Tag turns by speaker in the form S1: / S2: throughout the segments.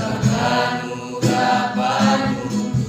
S1: Curahkan ungkapan-Mu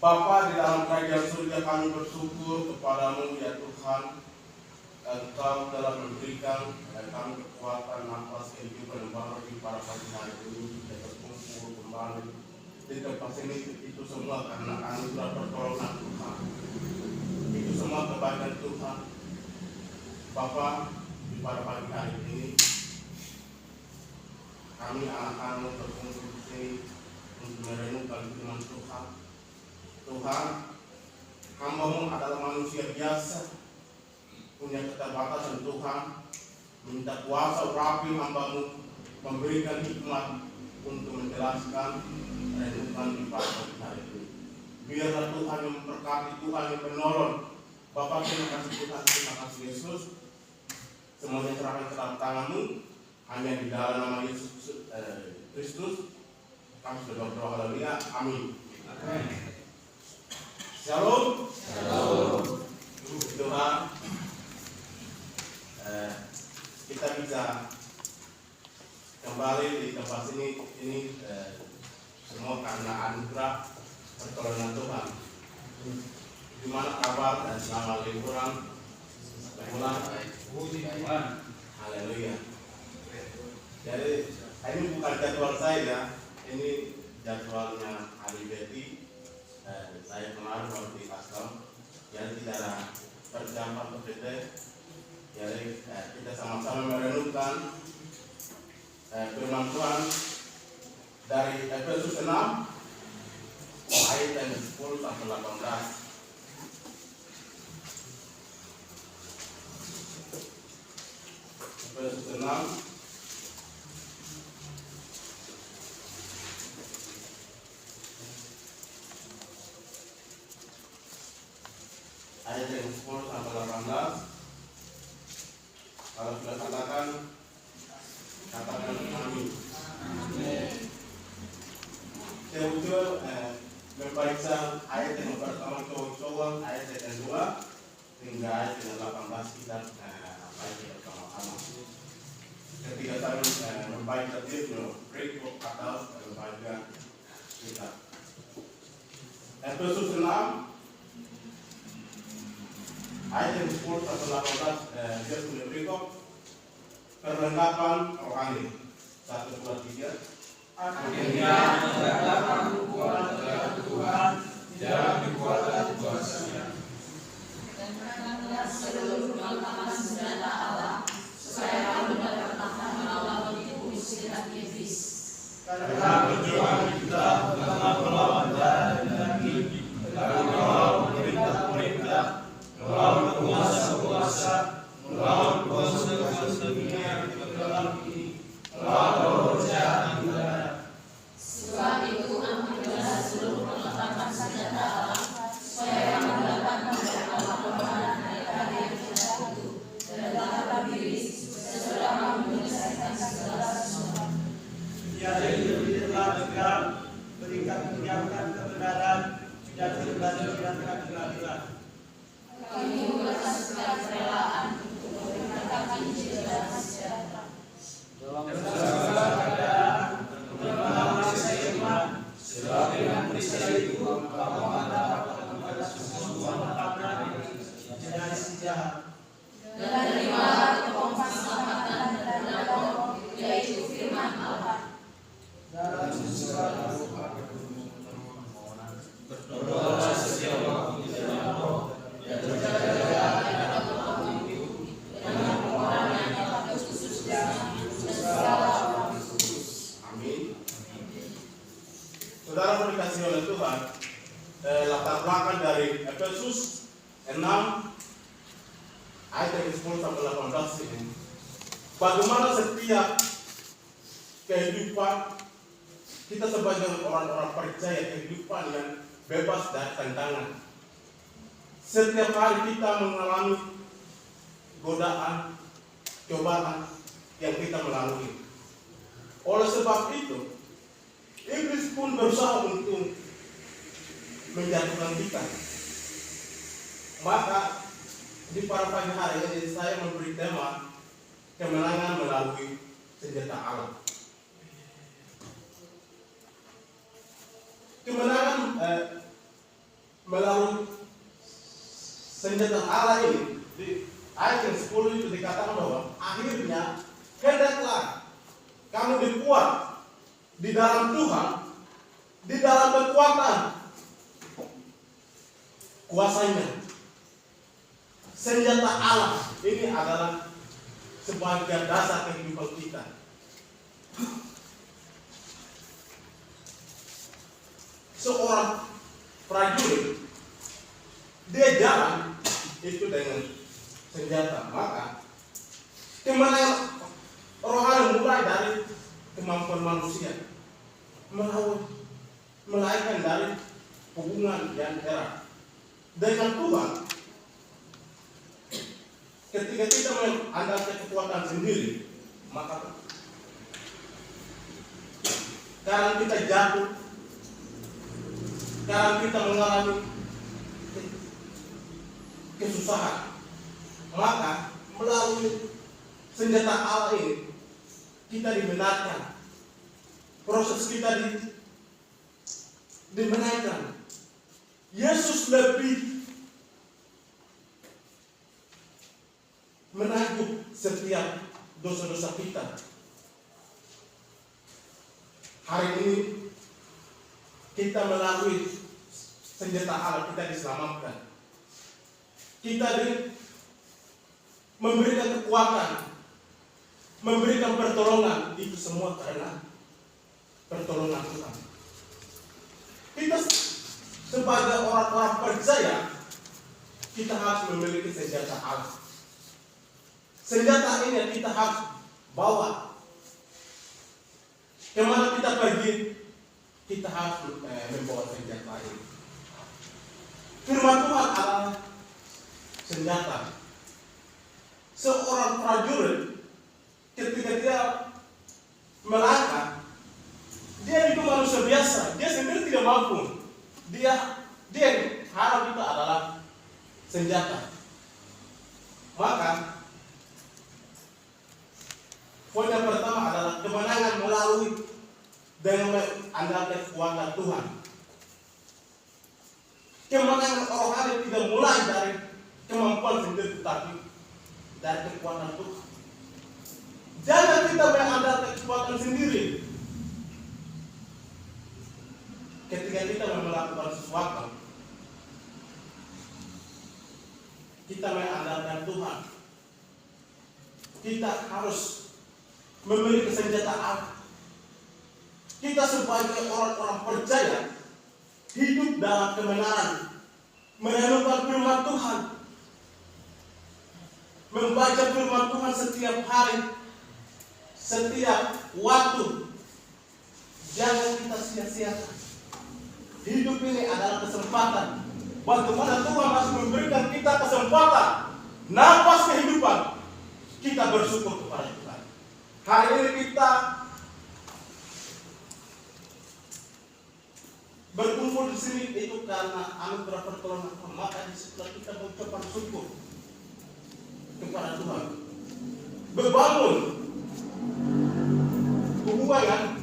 S1: Bapa di dalam kerajaan surga, kami bersyukur kepadamu ya Tuhan. Engkau telah memberikan kami kekuatan, nafas, kehidupan yang baru di pada pagi hari ini. Kita berkumpul kembali di tempat ini, itu semua karena anugerah pertolongan Tuhan. Itu semua kebaikan Tuhan. Bapa, di pada pagi hari ini kami anak-anak berkumpul di sini untuk merenungkan firman Tuhan. Tuhan, hamba-Mu adalah manusia biasa, punya keterbatasan. Tuhan, minta kuasa urapi hamba-Mu, memberikan hikmat untuk menjelaskan renungan di pada hari ini. Biarlah Tuhan yang memberkati, Tuhan yang menolong. Bapa, terima kasih Tuhan, terima kasih Yesus. Semuanya serahkan ke dalam tangan-Mu, hanya di dalam nama Yesus Kristus kami sudah berdoa. Haleluya, amin. Amin. Shalom. Shalom. Tuhan, kita bisa kembali di tempat ini semua karena anugerah pertolongan Tuhan. Gimana kabar dan selamat liburan sebulan? Haleluya. Jadi ini bukan jadwal saya, ini jadwalnya Hari Betty. Saya kemarin waktu di custom, jadi tidak ada perjalanan berbeda. Jadi kita sama-sama merenungkan firman Tuhan dari Efesus 6 ayat yang 10 sampai 18. Efesus 6 ayat yang 10 sampai 18. Kalau sudah katakan amin. Saya ucap membaca ayat yang pertama cowok-cowok, ayat yang kedua hingga ayat yang 18 kita ayat yang pertama. Ketika saya membaca dia berikut atau membaca kita Efesus 6 ayat yang 10 sampai 18. Dia sudah berikut perlengkapan rohani. 1, 2, 3.
S2: Akhirnya datang kekuatan Tuhan dalam kekuatan kuasa-Nya.
S3: Dan perangkatlah seluruh perlengkapan senjata Allah, supaya kamu dapat tahan melawan tipu muslihat iblis.
S2: Karena perjuangan kita bukanlah melawan darah dan daging, tetapi melawan pemerintah-pemerintah, melawan penguasa-penguasa, melawan kuasa-kuasa dunia yang terdalam ini, melawan roh jahat di udara.
S3: Sebab itu ambillah seluruh perlengkapan senjata Allah, supaya kamu dapat menjangkau perbuatan hari yang jahat itu, dan dapat berdiri sesudah kamu menyelesaikan segala sesuatu.
S2: Tiada hidup-hiduplah tegak, berikan menyiapkan kebenaran, dan berbalik dan keadilan.
S3: Kami membalas segala kerelaan untuk memberitakan Injil dan sejahtera.
S2: Dalam segala keadaan, berdoalah seiman, sebab dengan peristiwa itu kamu akan dapat kepada semua makanan dari si jahat.
S3: Dan terimalah tepung keselamatan dan tepung, yaitu firman Allah.
S2: Dalam segala berdoalah setiap waktu
S1: bagaimana setiap kehidupan kita sebagai orang-orang percaya, kehidupan yang bebas dari tantangan. Setiap hari kita mengalami godaan, cobaan yang kita melalui. Oleh sebab itu, iblis pun berusaha untuk menjatuhkan kita. Maka di pada pagi hari ini saya memberi tema kemenangan melalui senjata Allah. Kemenangan melalui senjata Allah ini di ayat yang 10 itu dikatakan bahwa akhirnya hendaklah kamu dikuat di dalam Tuhan, di dalam kekuatan kuasanya. Senjata Allah ini adalah sebagai dasar kehidupan kita. Seorang prajurit dia jalan itu dengan senjata, maka kemenangan rohani mulai dari kemampuan manusia melainkan dari hubungan yang erat dengan Tuhan. Ketika kita mengandalkan kekuatan sendiri, maka sekarang kita jatuh, sekarang kita mengalami kesusahan, maka melalui senjata Allah ini kita dibenarkan, proses kita dibenarkan. Yesus lebih menanggung setiap dosa-dosa kita. Hari ini kita melalui senjata Allah kita diselamatkan. Kita memberikan kekuatan, memberikan pertolongan, itu semua karena pertolongan Tuhan. Kita sebagai orang-orang percaya, kita harus memiliki senjata Allah. Senjata ini yang kita harus bawa. Kemana kita pergi, kita harus membawa senjata ini. Firman Tuhan adalah senjata. Seorang prajurit ketika dia melangkah, dia itu manusia biasa, dia sendiri tidak mampu. Dia harap itu adalah senjata. Maka poin yang pertama adalah kemenangan melalui dengan mengandalkan kekuatan Tuhan. Kemenangan rohani tidak mulai dari kemampuan sendiri, tetapi dari kekuatan Tuhan. Jangan kita mengandalkan kekuatan sendiri. Ketika kita melakukan sesuatu, kita mengandalkan Tuhan. Kita harus memiliki senjata Allah. Kita sebagai orang-orang percaya hidup dalam kebenaran, merenungkan firman Tuhan, membaca firman Tuhan setiap hari, setiap waktu. Jangan kita sia-siakan. Hidup ini adalah kesempatan. Bagaimana Tuhan masih memberikan kita kesempatan, nafas kehidupan, kita bersyukur kepada Tuhan. Hari ini kita berkumpul di sini itu karena anugerah pertolongan Tuhan. Maka di setelah kita mengucapkan syukur kepada Tuhan, berbangun hubungan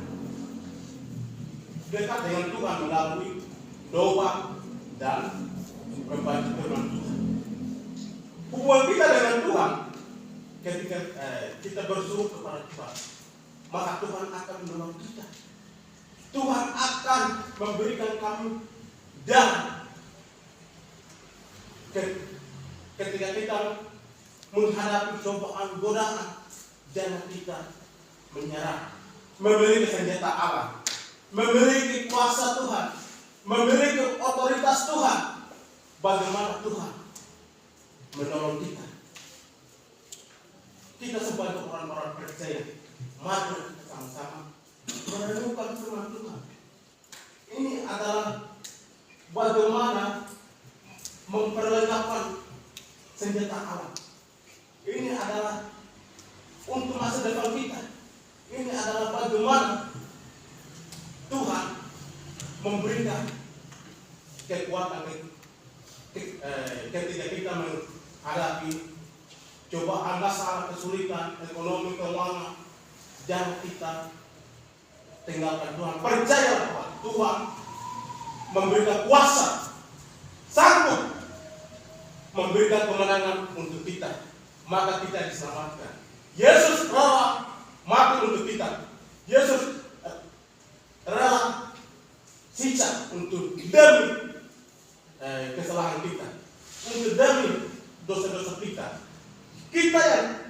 S1: dekat dengan Tuhan melalui doa dan membaca firman Tuhan. Hubungan kita dengan Tuhan ketika kita bersyukur kepada Tuhan, maka Tuhan akan menolong kita. Tuhan akan memberikan kami, dan ketika kita menghadapi cobaan godaan, jangan kita menyerah. Memiliki senjata Allah, memiliki kuasa Tuhan, memiliki otoritas Tuhan. Bagaimana Tuhan menolong kita? kita sebagai orang-orang percaya, mari kita sama-sama merenungkan firman Tuhan. Ini adalah bagaimana memperlengkapan senjata Allah. Ini adalah untuk masa depan kita. Ini adalah bagaimana Tuhan memberikan kekuatan ketika kita menghadapi cobaan, masalah, kesulitan, ekonomi, keuangan. Jangan kita tinggalkan Tuhan. Percayalah bahwa Tuhan memberikan kuasa, sanggup memberikan kemenangan untuk kita. Maka kita diselamatkan. Yesus rela mati untuk kita. Yesus rela siksa untuk demi kesalahan kita, untuk demi dosa-dosa kita. Kita yang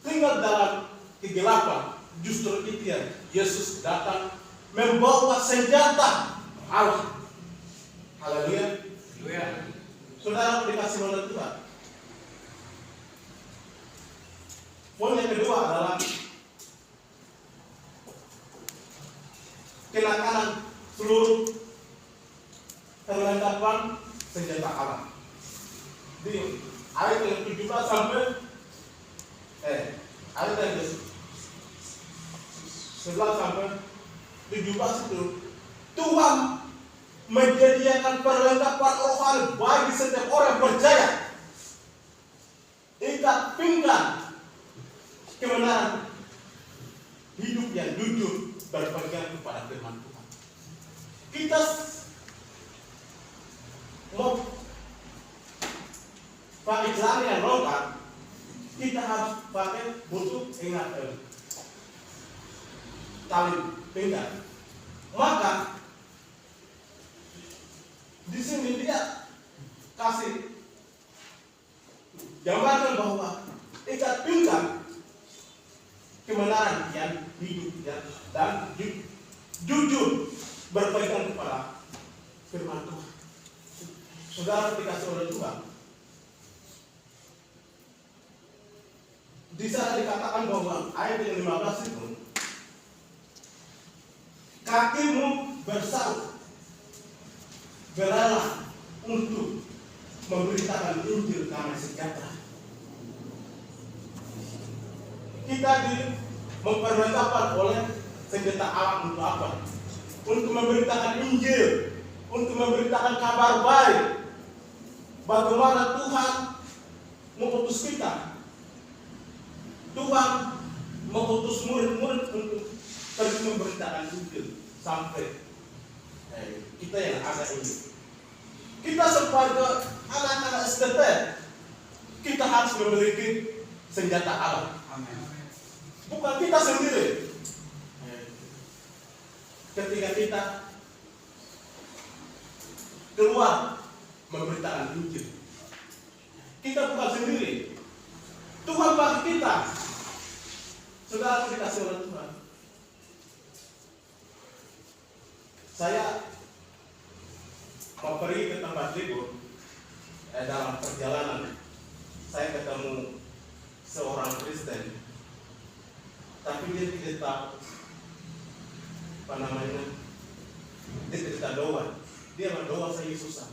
S1: tinggal dalam kegelapan, justru itu yang Yesus datang membawa senjata Allah. Haleluya. Saudara dikasih oleh Tuhan. Poin yang kedua adalah kenakalan seluruh perlengkapan senjata Allah. Di ayat yang 17 sampai ayat yang 11 sampai 17 itu Tuhan menyediakan perlengkapan rohani bagi setiap orang percaya. Ikat pinggang kebenaran, hidup yang jujur berpegang kepada firman Tuhan. Kita mau pakai celana yang lengkap, kita harus pakai butuh tali pinggang. Maka di sini dia kasih gambarkan bahwa ikat pinggang kebenaran yang hidup dan jujur berpegang kepada firman Tuhan. Saudara dikasih oleh Tuhan. Di sana dikatakan bahwa ayat yang 15 itu, kakimu bersaup berala untuk memberitakan Injil damai sejahtera. Kita memperlengkapan oleh senjata Allah untuk apa? Untuk memberitakan Injil, untuk memberitakan kabar baik. Bagaimana Tuhan mengutus kita. Tuhan mengutus murid-murid untuk pergi memberitakan Injil sampai kita yang ada ini. Kita sebagai anak-anak STT, kita harus memiliki senjata Allah.
S2: Amin.
S1: Bukan kita sendiri. Ketika kita keluar memberitakan Injil, kita bukan sendiri. Tuhan bagi kita. Saudara dikasih oleh Tuhan. Saya mau pergi ke tempat libur. Dalam perjalanan saya ketemu seorang Kristen, tapi dia tidak tahu dia tidak doa. Dia berdoa saya susah.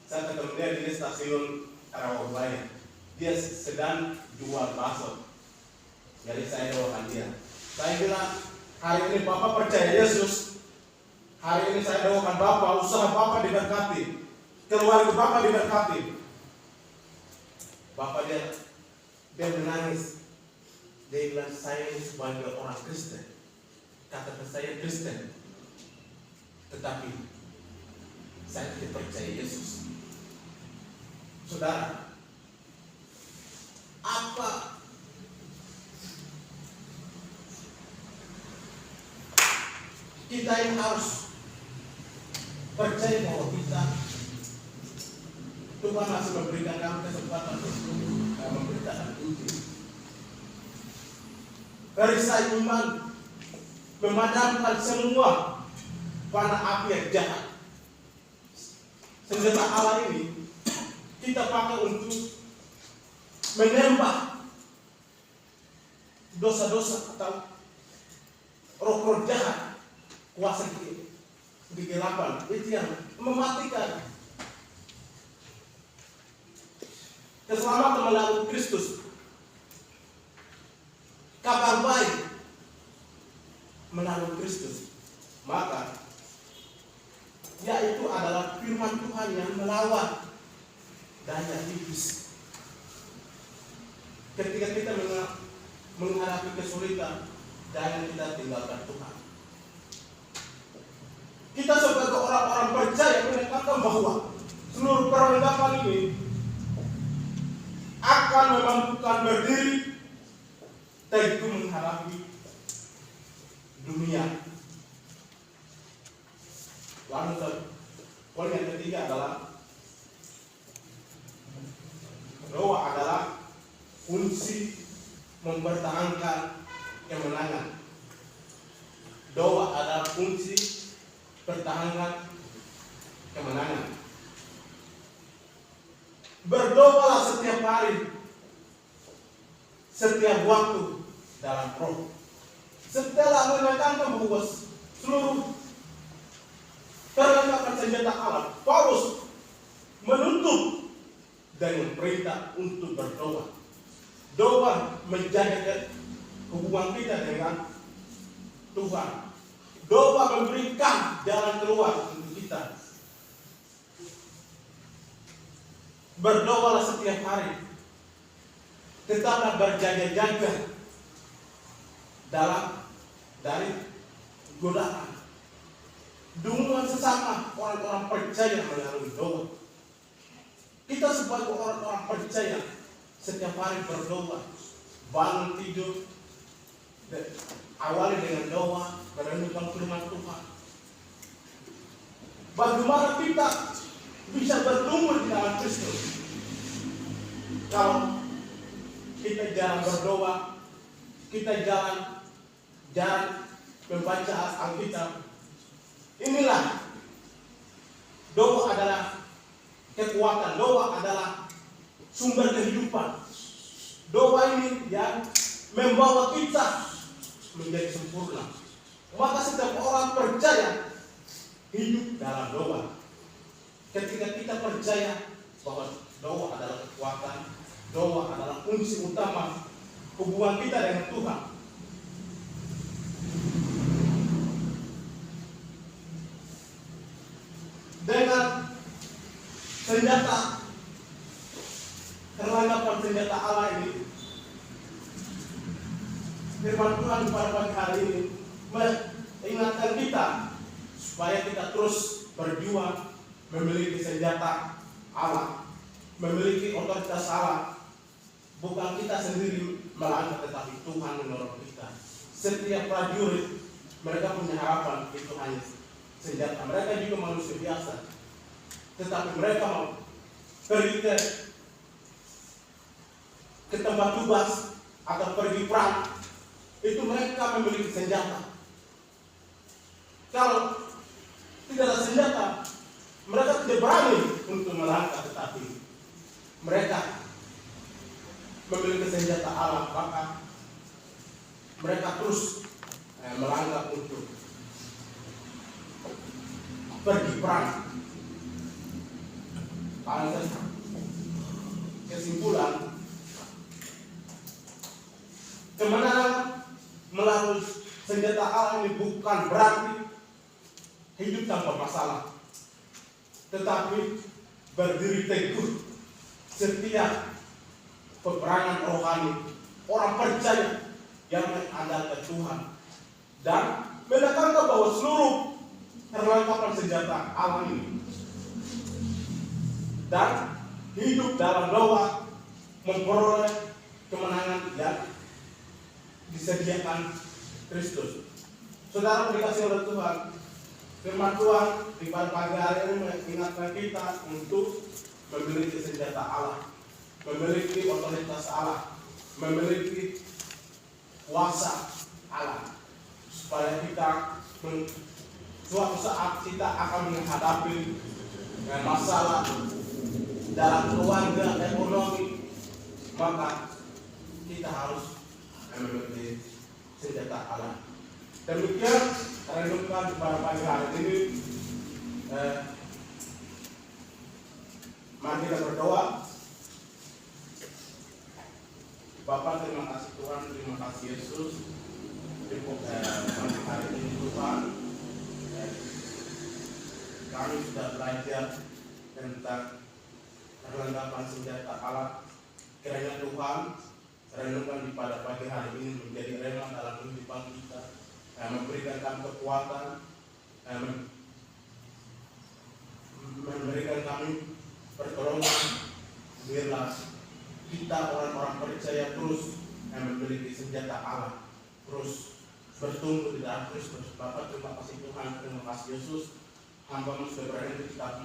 S1: Saya ketemu dia di stasiun Rawabaya. Dia sedang jual bakso. Jadi saya doakan dia. Saya bilang, hari ini Bapak percaya Yesus. Hari ini saya doakan Bapak, usaha Bapak diberkati, keluarga Bapak diberkati. Bapak dia menangis. Dia bilang, saya ini sebagai orang Kristen. Katakan saya Kristen, tetapi saya tidak percaya Yesus. Saudara, apa kita yang harus percaya bahwa kita Tuhan masih memberikan kami kesempatan untuk memberitakan Injil. Perisai iman memadamkan semua panah api yang jahat. Senjata Allah ini kita pakai untuk menembak dosa-dosa atau roh-roh jahat, kuasa kegelapan, itu yang mematikan. Keselamatan melalui Kristus, kabar baik melalui Kristus, maka yaitu adalah firman Tuhan yang melawan daya iblis. Ketika kita menghadapi kesulitan, jangan kita tinggalkan Tuhan. Kita sebagai orang-orang percaya menekankan bahwa seluruh perlengkapan ini akan memampukan berdiri teguh menghadapi dunia. Lalu poin yang ketiga adalah doa adalah fungsi mempertahankan kemenangan. Doa adalah fungsi pertahankan kemenangan. Berdoalah setiap hari, setiap waktu dalam roh. Setelah menekankan bahwa seluruh perlengkapan senjata Allah, Paulus menutup dengan perintah untuk berdoa. Doa menjaga hubungan kita dengan Tuhan. Doa memberikan jalan keluar untuk kita. Berdoalah setiap hari. Tetaplah berjaga-jaga dari godaan. Dukungan sesama orang-orang percaya melalui doa. Kita sebagai orang-orang percaya setiap hari berdoa, bangun tidur, awali dengan doa, merenungkan firman Tuhan. Bagaimana kita bisa bertumbuh di dalam Kristus kalau kita jarang berdoa, kita jarang membaca Alkitab? Inilah doa adalah kekuatan, doa adalah sumber kehidupan. Doa ini yang membawa kita menjadi sempurna. Maka setiap orang percaya hidup dalam doa. Ketika kita percaya bahwa doa adalah kekuatan, doa adalah fungsi utama hubungan kita dengan Tuhan. Dengan senjata perlengkapan senjata Allah ini, firman Tuhan pada pagi hari ini mengingatkan kita supaya kita terus berjuang memiliki senjata Allah, memiliki otoritas Allah. Bukan kita sendiri melangkah, tetapi Tuhan menolong kita. Setiap prajurit mereka punya harapan, itu hanya senjata. Mereka juga manusia biasa, tetapi mereka mau pergi ke tempat tugas atau pergi perang, itu mereka memiliki senjata. Kalau tidak ada senjata, mereka tidak berani untuk melangkah, tetapi mereka memiliki senjata Allah, maka mereka terus melangkah untuk pergi perang. Kesimpulan, kemenangan melalui senjata Allah ini bukan berarti hidup tanpa masalah, tetapi berdiri teguh setiap peperangan rohani. Orang percaya yang mengandalkan Tuhan dan menekankan bahwa seluruh perlengkapan senjata Allah ini dan hidup dalam doa memperoleh kemenangan yang disediakan Kristus. Saudara dikasih oleh Tuhan, firman Tuhan di pagi hari ini mengingatkan kita untuk memiliki senjata Allah, memiliki otoritas Allah, memiliki kuasa Allah, supaya kita suatu saat kita akan menghadapi masalah dalam keluarga, ekonomi, maka kita harus memiliki senjata Allah. Demikian renungkan pada pagi hari ini. Mari kita berdoa. Bapa, terima kasih Tuhan, terima kasih Yesus. Pagi hari ini Tuhan, kami sudah belajar tentang perlengkapan senjata Allah. Kiranya Tuhan, renungan pada pagi hari ini menjadi rema dalam kehidupan kita, memberikan kami kekuatan, memberikan kami pertolongan. Biarlah kita orang-orang percaya terus memiliki senjata Allah, terus bertumbuh di dalam Kristus. Bapak, terima kasih Tuhan, terima kasih Yesus. Hamba-Mu sudah berada di kitab